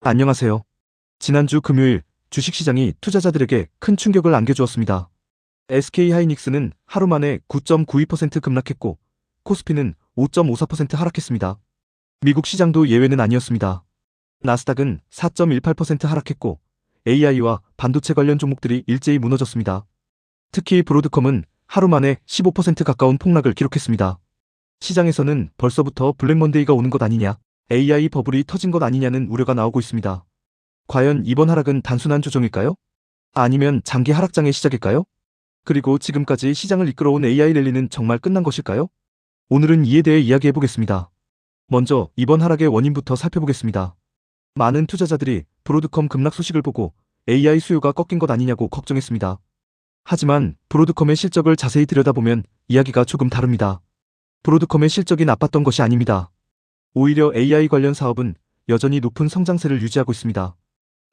안녕하세요. 지난주 금요일 주식시장이 투자자들에게 큰 충격을 안겨주었습니다. SK하이닉스는 하루 만에 9.92% 급락했고 코스피는 5.54% 하락했습니다. 미국 시장도 예외는 아니었습니다. 나스닥은 4.18% 하락했고 AI와 반도체 관련 종목들이 일제히 무너졌습니다. 특히 브로드컴은 하루 만에 15% 가까운 폭락을 기록했습니다. 시장에서는 벌써부터 블랙먼데이가 오는 것 아니냐, AI 버블이 터진 것 아니냐는 우려가 나오고 있습니다. 과연 이번 하락은 단순한 조정일까요? 아니면 장기 하락장의 시작일까요? 그리고 지금까지 시장을 이끌어온 AI 랠리는 정말 끝난 것일까요? 오늘은 이에 대해 이야기해보겠습니다. 먼저 이번 하락의 원인부터 살펴보겠습니다. 많은 투자자들이 브로드컴 급락 소식을 보고 AI 수요가 꺾인 것 아니냐고 걱정했습니다. 하지만 브로드컴의 실적을 자세히 들여다보면 이야기가 조금 다릅니다. 브로드컴의 실적이 나빴던 것이 아닙니다. 오히려 AI 관련 사업은 여전히 높은 성장세를 유지하고 있습니다.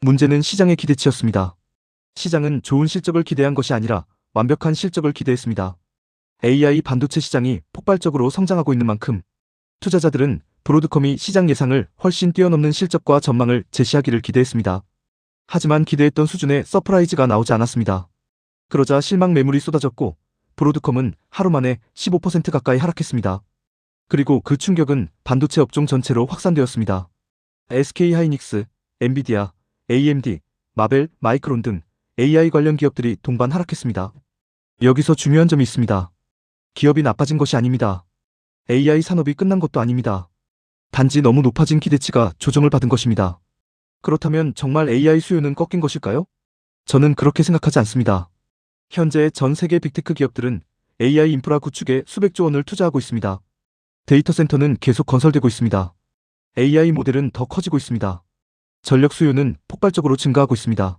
문제는 시장의 기대치였습니다. 시장은 좋은 실적을 기대한 것이 아니라 완벽한 실적을 기대했습니다. AI 반도체 시장이 폭발적으로 성장하고 있는 만큼 투자자들은 브로드컴이 시장 예상을 훨씬 뛰어넘는 실적과 전망을 제시하기를 기대했습니다. 하지만 기대했던 수준의 서프라이즈가 나오지 않았습니다. 그러자 실망 매물이 쏟아졌고 브로드컴은 하루 만에 15% 가까이 하락했습니다. 그리고 그 충격은 반도체 업종 전체로 확산되었습니다. SK하이닉스, 엔비디아, AMD, 마벨, 마이크론 등 AI 관련 기업들이 동반 하락했습니다. 여기서 중요한 점이 있습니다. 기업이 나빠진 것이 아닙니다. AI 산업이 끝난 것도 아닙니다. 단지 너무 높아진 기대치가 조정을 받은 것입니다. 그렇다면 정말 AI 수요는 꺾인 것일까요? 저는 그렇게 생각하지 않습니다. 현재 전 세계 빅테크 기업들은 AI 인프라 구축에 수백조 원을 투자하고 있습니다. 데이터 센터는 계속 건설되고 있습니다. AI 모델은 더 커지고 있습니다. 전력 수요는 폭발적으로 증가하고 있습니다.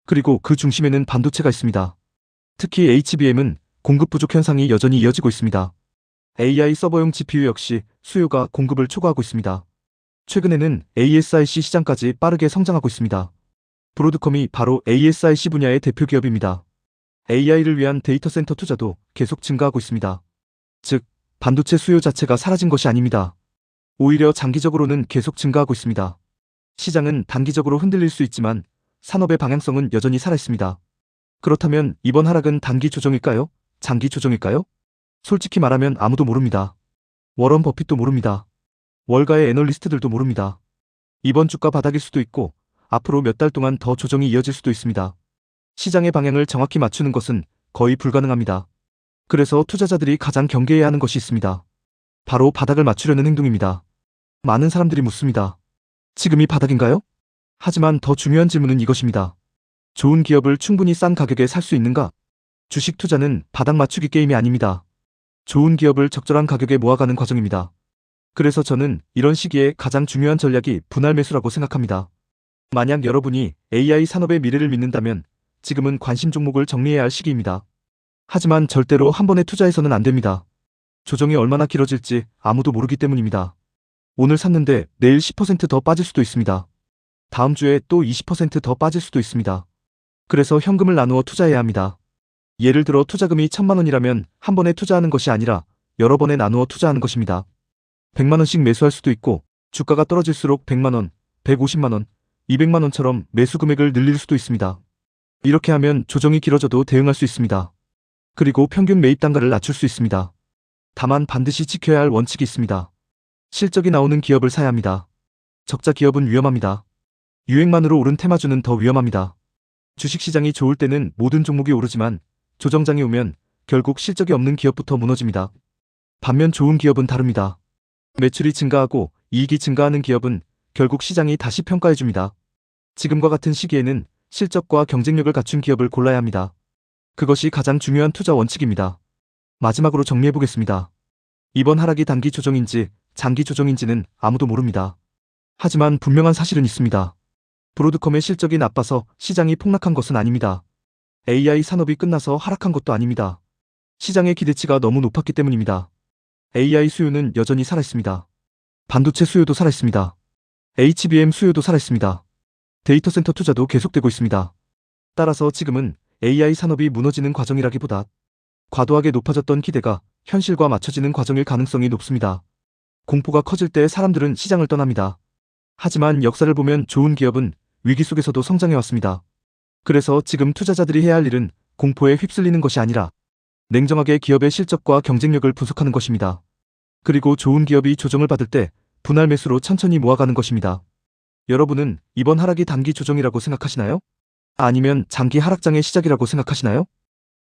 그리고 그 중심에는 반도체가 있습니다. 특히 HBM은 공급 부족 현상이 여전히 이어지고 있습니다. AI 서버용 GPU 역시 수요가 공급을 초과하고 있습니다. 최근에는 ASIC 시장까지 빠르게 성장하고 있습니다. 브로드컴이 바로 ASIC 분야의 대표 기업입니다. AI를 위한 데이터 센터 투자도 계속 증가하고 있습니다. 즉, 반도체 수요 자체가 사라진 것이 아닙니다. 오히려 장기적으로는 계속 증가하고 있습니다. 시장은 단기적으로 흔들릴 수 있지만 산업의 방향성은 여전히 살아있습니다. 그렇다면 이번 하락은 단기 조정일까요? 장기 조정일까요? 솔직히 말하면 아무도 모릅니다. 워런 버핏도 모릅니다. 월가의 애널리스트들도 모릅니다. 이번 주가 바닥일 수도 있고 앞으로 몇 달 동안 더 조정이 이어질 수도 있습니다. 시장의 방향을 정확히 맞추는 것은 거의 불가능합니다. 그래서 투자자들이 가장 경계해야 하는 것이 있습니다. 바로 바닥을 맞추려는 행동입니다. 많은 사람들이 묻습니다. 지금이 바닥인가요? 하지만 더 중요한 질문은 이것입니다. 좋은 기업을 충분히 싼 가격에 살 수 있는가? 주식 투자는 바닥 맞추기 게임이 아닙니다. 좋은 기업을 적절한 가격에 모아가는 과정입니다. 그래서 저는 이런 시기에 가장 중요한 전략이 분할 매수라고 생각합니다. 만약 여러분이 AI 산업의 미래를 믿는다면 지금은 관심 종목을 정리해야 할 시기입니다. 하지만 절대로 한 번에 투자해서는 안 됩니다. 조정이 얼마나 길어질지 아무도 모르기 때문입니다. 오늘 샀는데 내일 10% 더 빠질 수도 있습니다. 다음 주에 또 20% 더 빠질 수도 있습니다. 그래서 현금을 나누어 투자해야 합니다. 예를 들어 투자금이 1000만 원이라면 한 번에 투자하는 것이 아니라 여러 번에 나누어 투자하는 것입니다. 100만 원씩 매수할 수도 있고 주가가 떨어질수록 100만 원, 150만 원, 200만 원처럼 매수 금액을 늘릴 수도 있습니다. 이렇게 하면 조정이 길어져도 대응할 수 있습니다. 그리고 평균 매입 단가를 낮출 수 있습니다. 다만 반드시 지켜야 할 원칙이 있습니다. 실적이 나오는 기업을 사야 합니다. 적자 기업은 위험합니다. 유행만으로 오른 테마주는 더 위험합니다. 주식시장이 좋을 때는 모든 종목이 오르지만 조정장이 오면 결국 실적이 없는 기업부터 무너집니다. 반면 좋은 기업은 다릅니다. 매출이 증가하고 이익이 증가하는 기업은 결국 시장이 다시 평가해줍니다. 지금과 같은 시기에는 실적과 경쟁력을 갖춘 기업을 골라야 합니다. 그것이 가장 중요한 투자 원칙입니다. 마지막으로 정리해보겠습니다. 이번 하락이 단기 조정인지 장기 조정인지는 아무도 모릅니다. 하지만 분명한 사실은 있습니다. 브로드컴의 실적이 나빠서 시장이 폭락한 것은 아닙니다. AI 산업이 끝나서 하락한 것도 아닙니다. 시장의 기대치가 너무 높았기 때문입니다. AI 수요는 여전히 살아있습니다. 반도체 수요도 살아있습니다. HBM 수요도 살아있습니다. 데이터 센터 투자도 계속되고 있습니다. 따라서 지금은 AI 산업이 무너지는 과정이라기보다 과도하게 높아졌던 기대가 현실과 맞춰지는 과정일 가능성이 높습니다. 공포가 커질 때 사람들은 시장을 떠납니다. 하지만 역사를 보면 좋은 기업은 위기 속에서도 성장해왔습니다. 그래서 지금 투자자들이 해야 할 일은 공포에 휩쓸리는 것이 아니라 냉정하게 기업의 실적과 경쟁력을 분석하는 것입니다. 그리고 좋은 기업이 조정을 받을 때 분할 매수로 천천히 모아가는 것입니다. 여러분은 이번 하락이 단기 조정이라고 생각하시나요? 아니면 장기 하락장의 시작이라고 생각하시나요?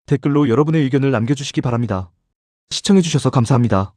댓글로 여러분의 의견을 남겨주시기 바랍니다. 시청해주셔서 감사합니다.